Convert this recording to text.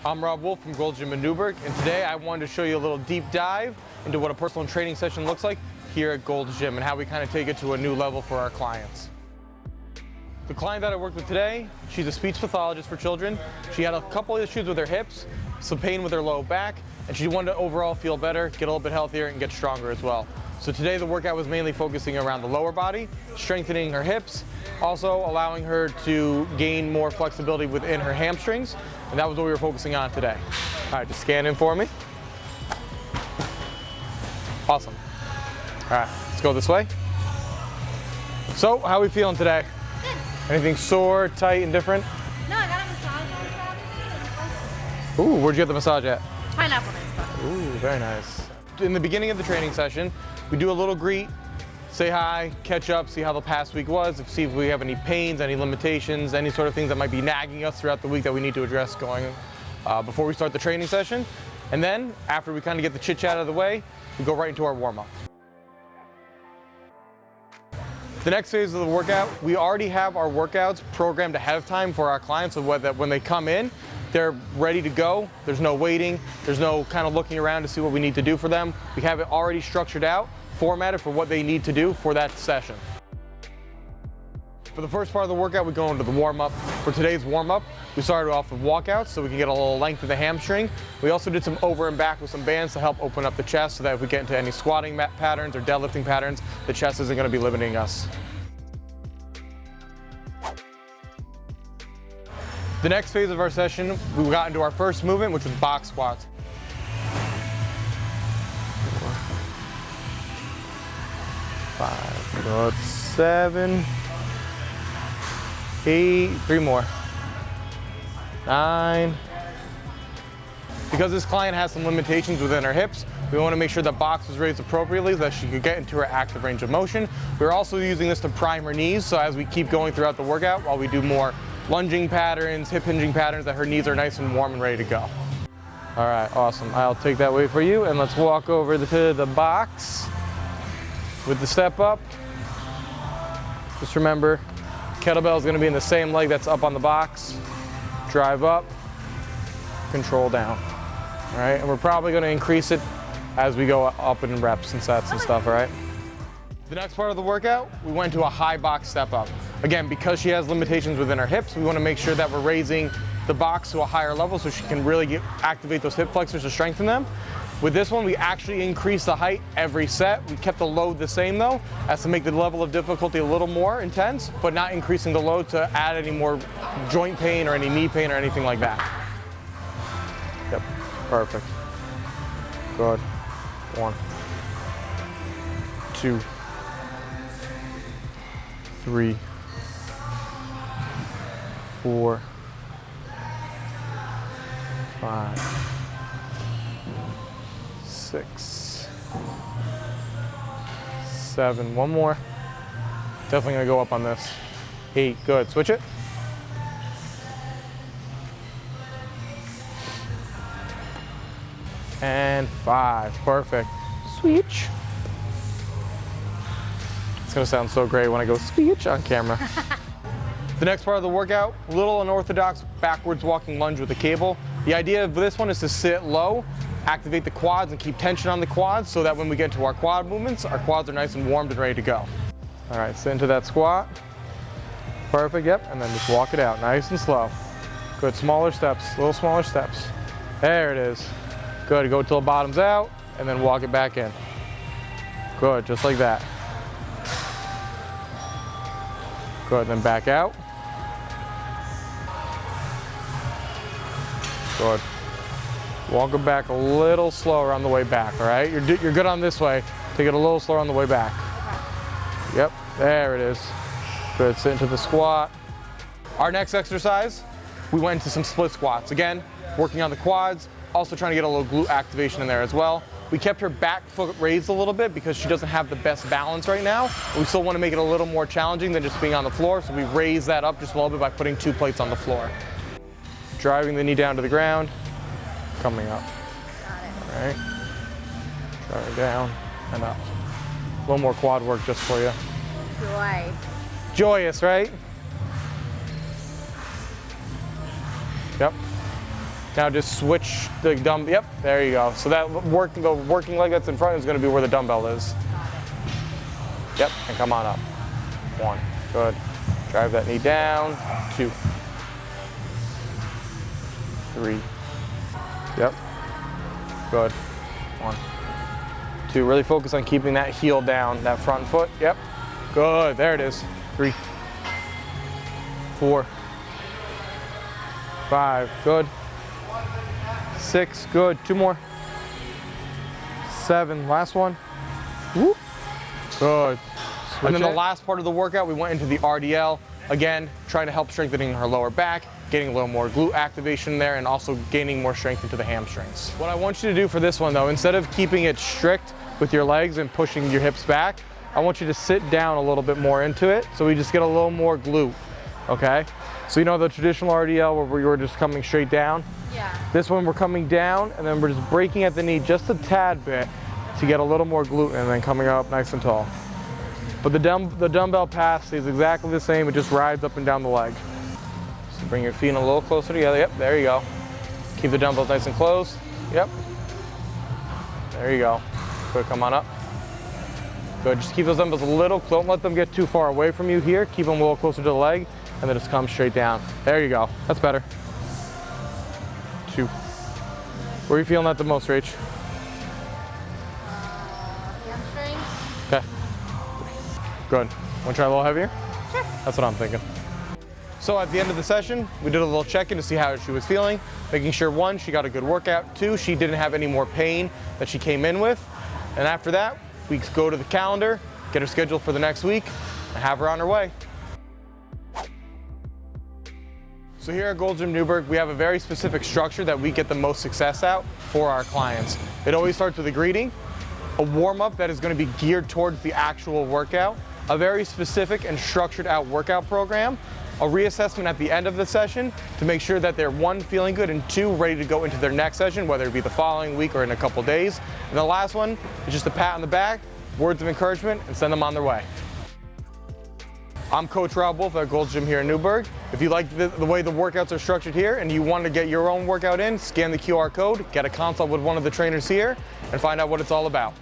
I'm Wolfe from Gold's Gym in Newburgh, and today I wanted to show you a little deep dive into what a personal training session looks like here at Gold's Gym and how we kind of take it to a new level for our clients. The client that I worked with today, she's a speech pathologist for children. She had a couple issues with her hips, some pain with her low back, and she wanted to overall feel better, get a little bit healthier, and get stronger as well. So today the workout was mainly focusing around the lower body, strengthening her hips, also allowing her to gain more flexibility within her hamstrings, and that was what we were focusing on today. All right, just scan in for me. Awesome. All right, let's go this way. So, how are we feeling today? Good. Anything sore, tight, and different? No, I got a massage on Saturday. Ooh, where'd you get the massage at? Pineapple nice spot. Ooh, very nice. In the beginning of the training session, we do a little greet, say hi, catch up, see how the past week was, see if we have any pains, any limitations, any sort of things that might be nagging us throughout the week that we need to address going before we start the training session. And then, after we kind of get the chit chat out of the way, we go right into our warm-up. The next phase of the workout, we already have our workouts programmed ahead of time for our clients, so that when they come in, they're ready to go. There's no waiting. There's no kind of looking around to see what we need to do for them. We have it already structured out, formatted for what they need to do for that session. For the first part of the workout, we go into the warm-up. For today's warm-up, we started off with walkouts so we can get a little length of the hamstring. We also did some over and back with some bands to help open up the chest so that if we get into any squatting patterns or deadlifting patterns, the chest isn't going to be limiting us. The next phase of our session, we got into our first movement, which was box squats. 4, 5, good, 7, 8, 3 more, 9. Because this client has some limitations within her hips, we want to make sure the box is raised appropriately so that she could get into her active range of motion. We're also using this to prime her knees, so as we keep going throughout the workout, while we do more lunging patterns, hip hinging patterns, that her knees are nice and warm and ready to go. All right, awesome. I'll take that weight for you, and let's walk over to the box with the step up. Just remember, kettlebell is going to be in the same leg that's up on the box. Drive up, control down. All right, and we're probably going to increase it as we go up in reps and sets and stuff, all right? The next part of the workout, we went to a high box step up. Again, because she has limitations within her hips, we want to make sure that we're raising the box to a higher level so she can really activate those hip flexors to strengthen them. With this one, we actually increased the height every set. We kept the load the same though, as to make the level of difficulty a little more intense, but not increasing the load to add any more joint pain or any knee pain or anything like that. Yep, perfect. Good. 1, 2, 3, 4, 5, 6, 7, 1 more. Definitely gonna go up on this. 8, good, switch it. And 5, perfect. Switch. It's gonna sound so great when I go switch on camera. The next part of the workout, little unorthodox backwards walking lunge with a cable. The idea of this one is to sit low, activate the quads and keep tension on the quads so that when we get to our quad movements, our quads are nice and warmed and ready to go. All right, sit into that squat. Perfect, yep, and then just walk it out, nice and slow. Good, smaller steps, little smaller steps. There it is. Good, go till it bottoms out, and then walk it back in. Good, just like that. Good, then back out. Good. Walk it back a little slower on the way back, all right? You're good on this way. Take it a little slower on the way back. Yep, there it is. Good, sit into the squat. Our next exercise, we went into some split squats. Again, working on the quads, also trying to get a little glute activation in there as well. We kept her back foot raised a little bit because she doesn't have the best balance right now. We still want to make it a little more challenging than just being on the floor, so we raise that up just a little bit by putting 2 plates on the floor. Driving the knee down to the ground, coming up. Got it. All right. Drive it down and up. A little more quad work just for you. Joy. Joyous, right? Yep. Now just switch the dumbbell. Yep, there you go. So that the working leg that's in front is going to be where the dumbbell is. Yep, and come on up. 1, good. Drive that knee down. 2, 3. Yep, good. 1, 2. Really focus on keeping that heel down, that front foot. Yep, good. There it is. 3, 4, 5. Good. 6. Good. 2 more. 7. Last one. Whoop. Good. And then the last part of the workout, we went into the RDL. Again, trying to help strengthening her lower back, getting a little more glute activation there, and also gaining more strength into the hamstrings. What I want you to do for this one though, instead of keeping it strict with your legs and pushing your hips back, I want you to sit down a little bit more into it so we just get a little more glute, okay? So you know the traditional RDL where you're just coming straight down? Yeah. This one we're coming down and then we're just breaking at the knee just a tad bit to get a little more glute and then coming up nice and tall. But the dumbbell pass stays exactly the same, it just rides up and down the leg. So bring your feet a little closer together, yep, there you go. Keep the dumbbells nice and close, yep. There you go. Good, come on up. Good, just keep those dumbbells a little, don't let them get too far away from you here, keep them a little closer to the leg, and then just come straight down. There you go, that's better. 2. Where are you feeling that the most, Rach? Hamstrings. Okay. Good. Want to try a little heavier? Sure. That's what I'm thinking. So at the end of the session, we did a little check-in to see how she was feeling, making sure 1, she got a good workout, 2, she didn't have any more pain that she came in with. And after that, we go to the calendar, get her scheduled for the next week, and have her on her way. So here at Gold's Gym Newburgh, we have a very specific structure that we get the most success out for our clients. It always starts with a greeting, a warm-up that is going to be geared towards the actual workout, a very specific and structured out workout program, a reassessment at the end of the session to make sure that they're 1, feeling good, and 2, ready to go into their next session, whether it be the following week or in a couple days. And the last one is just a pat on the back, words of encouragement, and send them on their way. I'm Coach Rob Wolfe at Gold's Gym here in Newburgh. If you like the way the workouts are structured here and you want to get your own workout in, scan the QR code, get a consult with one of the trainers here, and find out what it's all about.